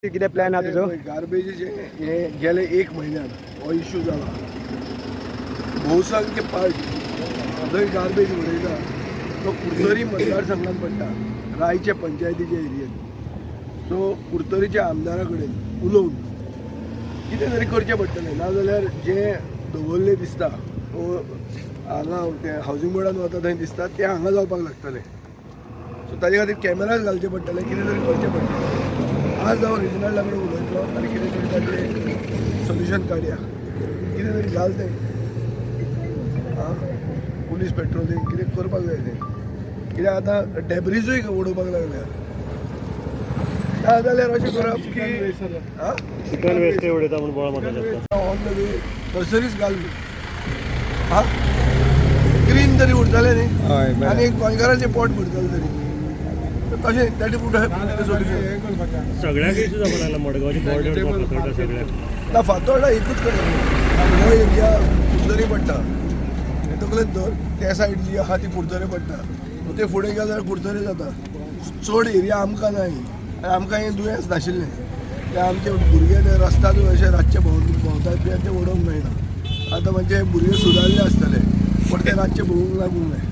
किती प्लॅन आहे तुझं? गार्बेज हे गेले एक म्हयन्यान हो इश्यू जाला. बहुसंख्य पार्ट जंय गार्बेज उडयता तो कुडतरी मतदारसंघात पडटा, रायचे पंचायतीच्या एरियेत. सो कुडतरीच्या आमदारा कडेन उलोवन कितें तरी करचें पडटलें, नाजाल्यार जे दवरले दिसता हांगा ते हावजींग बोर्डान वता थंय दिसता ते हांगा जावपाक लागतले. सो ताजे खातीर कॅमेराज घालचे पडटले, कितें तरी करचें पडटलें. आज हांव रिजनल लागलो उलयतलो आनी कितें तरी ताजें सोल्युशन काडया. कितें तरी घाल तें पुलीस पेट्रोलिंग कितें करपाक जाय तें. कित्याक आतां डॅब्रिजूय उडोवपाक लागल्या. नाजाल्यार अशें करप की चिकन वेस्ट उडयता म्हणून बोवाळ मारता. ऑन द वे नर्सरीज घाल ग्रीन तरी उरतलें न्ही, आनी एक गोंयकाराचें पोट भरतलें तरी. तशें दॅट इज सोल्युशन. सगळ्याक इश्यू जावपाक लागला मडगांवची बॉर्डर सगळ्याक. ना फातोर्डा एकूच कडेन हो एरिया कुडतरी पडटा. हे तकलेंत धर, त्या सायड जी आहा ती कुडतरी पडटा. ते फुडें गेले जाल्यार कुडतरी जाता. चड एरिया आमकां जाय आनी आमकां हें दुयेंस नाशिल्लें. ते आमचे भुरगे ते रस्त्यार अशे रातचे भोंवतात बी ते उडोवंक मेळना. आतां म्हणजे भुरगे सुदारले आसतले, पण ते रातचे भोवूंक लागूंक जाय.